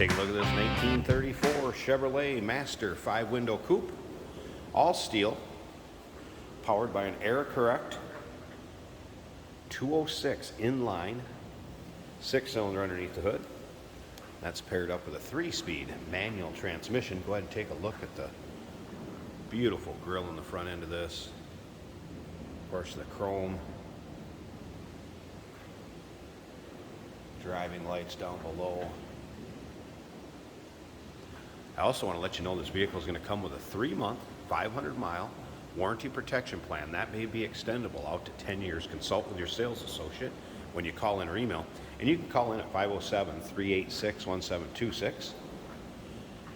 Take a look at this 1934 Chevrolet Master 5-window coupe, all steel, powered by an Air Correct 206 inline, 6-cylinder underneath the hood. That's paired up with a 3-speed manual transmission. Go ahead and take a look at the beautiful grille in the front end of this. Of course, the chrome driving lights down below. I also want to let you know this vehicle is going to come with a 3-month, 500-mile warranty protection plan. That may be extendable out to 10 years. Consult with your sales associate when you call in or email. And you can call in at 507-386-1726.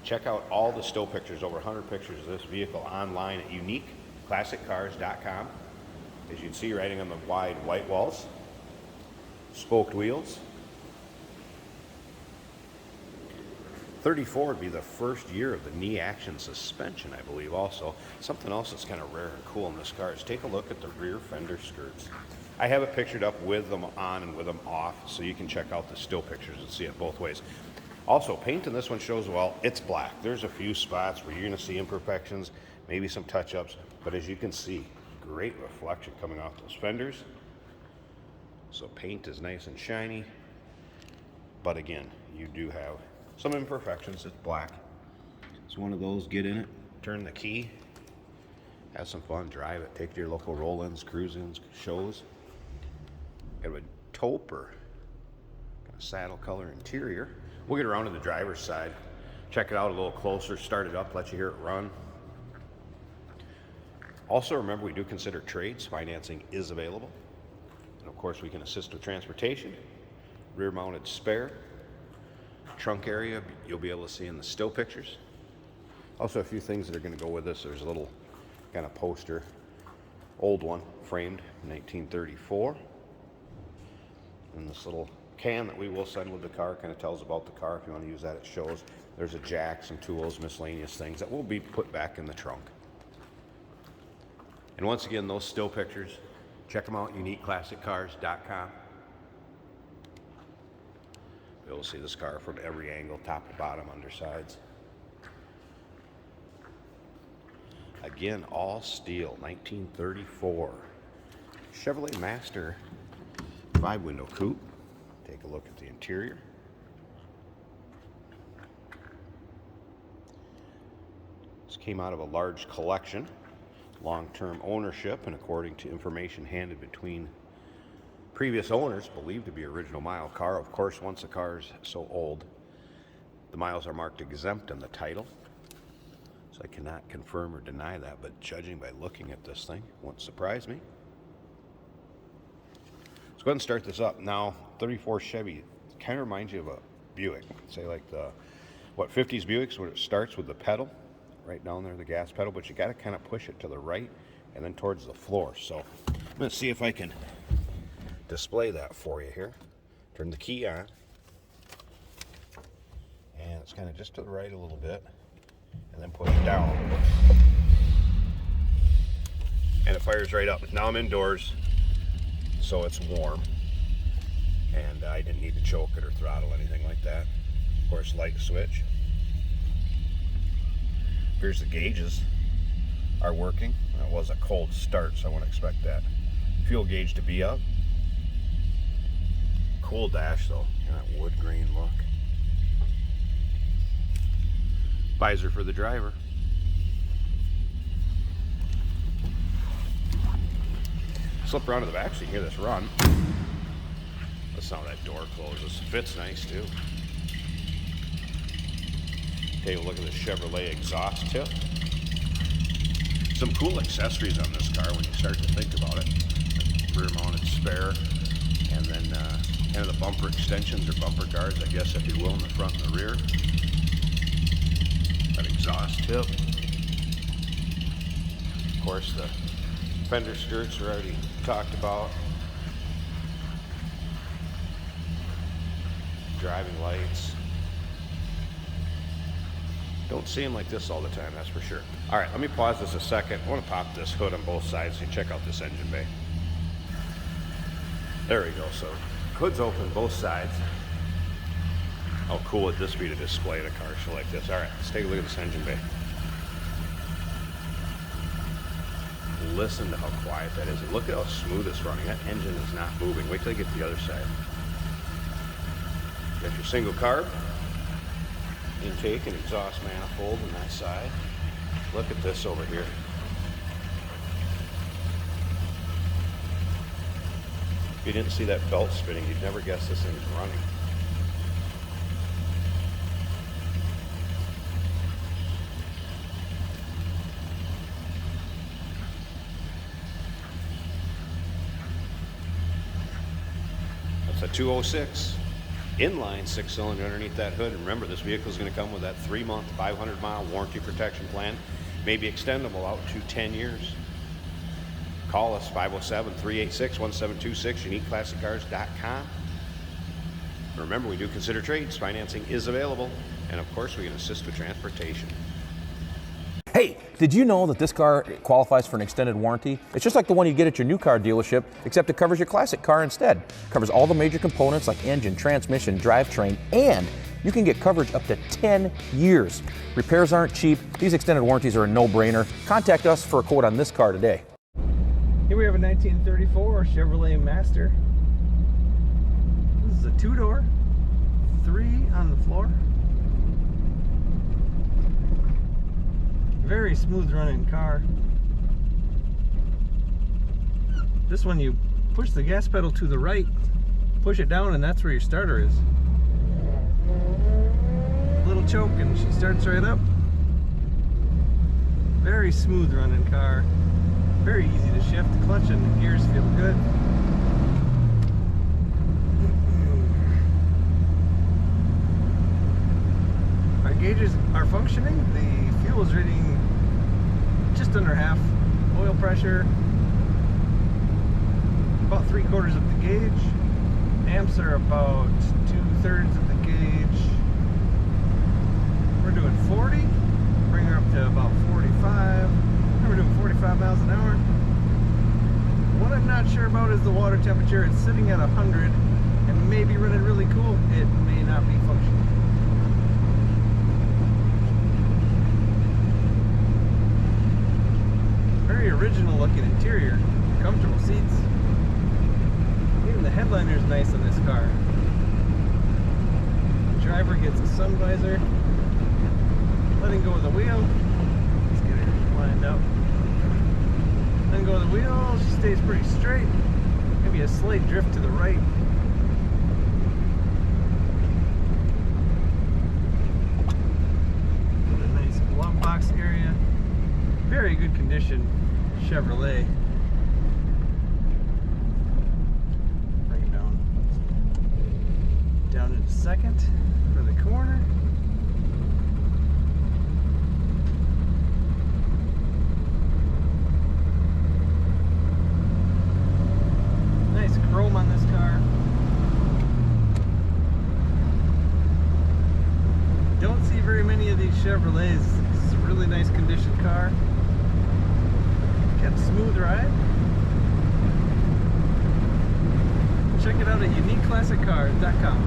Check out all the still pictures, over 100 pictures of this vehicle online at uniqueclassiccars.com. As you can see, riding on the wide white walls, spoked wheels. 34 would be the first year of the knee action suspension, I believe. Also, something else that's kind of rare and cool in this car is take a look at the rear fender skirts. I have it pictured up with them on and with them off, so you can check out the still pictures and see it both ways. Also, paint in this one shows well. It's black. There's a few spots where you're going to see imperfections, maybe some touch-ups, but as you can see, great reflection coming off those fenders. So paint is nice and shiny, but again, you do have some imperfections. It's black. It's one of those, get in it, turn the key, have some fun, drive it, take it to your local roll-ins, cruise-ins, shows. Got a taupe or kind of saddle color interior. We'll get around to the driver's side, check it out a little closer, start it up, let you hear it run. Also, remember, we do consider trades. Financing is available. And of course, we can assist with transportation. Rear-mounted spare. Trunk area, you'll be able to see in the still pictures. Also, a few things that are going to go with this. There's a little kind of poster, old one, framed 1934. And this little can that we will send with the car kind of tells about the car. If you want to use that, it shows. There's a jack, some tools, miscellaneous things that will be put back in the trunk. And once again, those still pictures, check them out, uniqueclassiccars.com. You'll see this car from every angle, top to bottom, undersides. Again, all steel, 1934 Chevrolet Master 5-window coupe. Take a look at the interior. This came out of a large collection, long-term ownership, and according to information handed between previous owners, believed to be original mile car. Of course, once a car is so old, the miles are marked exempt in the title. So I cannot confirm or deny that, but judging by looking at this thing, won't surprise me. Let's go ahead and start this up. Now, 34 Chevy kind of reminds you of a Buick. Say like the, 50s Buicks, where it starts with the pedal, right down there, the gas pedal, but you got to kind of push it to the right and then towards the floor. So I'm going to see if I can display that for you here. Turn the key on, and it's kind of just to the right a little bit, and then push it down, and it fires right up. Now I'm indoors, so it's warm, and I didn't need to choke it or throttle anything like that. Of course, light switch. Here's the gauges are working. It was a cold start, so I wouldn't expect that fuel gauge to be up. Cool dash though, that wood grain look. Visor for the driver. Slip around to the back so you can hear this run. Listen how that door closes. Fits nice too. Take a look at the Chevrolet exhaust tip. Some cool accessories on this car when you start to think about it. Rear mounted spare, and then kind of the bumper extensions or bumper guards, I guess, if you will, in the front and the rear. That exhaust tip. Of course, the fender skirts are already talked about. Driving lights. Don't see them like this all the time, that's for sure. All right, let me pause this a second. I want to pop this hood on both sides so you check out this engine bay. There we go. So hood's open both sides. How cool would this be to display at a car show like this? All right, let's take a look at this engine bay. Listen to how quiet that is. And look at how smooth it's running. That engine is not moving. Wait till you get to the other side. Got your single carb, intake and exhaust manifold on that side. Look at this over here. If you didn't see that belt spinning, you'd never guess this thing's running. That's a 206 inline 6-cylinder underneath that hood. And remember, this vehicle is going to come with that 3-month, 500-mile warranty protection plan, maybe extendable out to 10 years. Call us 507-386-1726, uniqueclassiccars.com. Remember, we do consider trades. Financing is available. And of course, we can assist with transportation. Hey, did you know that this car qualifies for an extended warranty? It's just like the one you get at your new car dealership, except it covers your classic car instead. It covers all the major components like engine, transmission, drivetrain, and you can get coverage up to 10 years. Repairs aren't cheap. These extended warranties are a no-brainer. Contact us for a quote on this car today. Here we have a 1934 Chevrolet Master. This is a 2-door, 3 on the floor. Very smooth running car. This one, you push the gas pedal to the right, push it down, and that's where your starter is. Little choke and she starts right up. Very smooth running car. Very easy to shift. The clutch and the gears feel good. Our gauges are functioning. The fuel is reading just under half. Oil pressure, about 3/4 of the gauge. Amps are about 2/3 of the gauge. We're doing 40. Bring her up to about 45. We're doing 45 miles an hour. What I'm not sure about is the water temperature. It's sitting at 100 and may be running really cool. It may not be functional. Very original looking interior. Comfortable seats. Even the headliner is nice on this car. The driver gets a sun visor. Letting go of the wheel. Let's get her lined up. Letting go of the wheel. She stays pretty straight. Maybe a slight drift to the right. Got a nice glove box area. Very good condition Chevrolet. Bring it down into second for the corner. Nice chrome on this car. Don't see very many of these Chevrolets. It's a really nice condition car. Got a smooth ride. Check it out at uniqueclassiccars.com.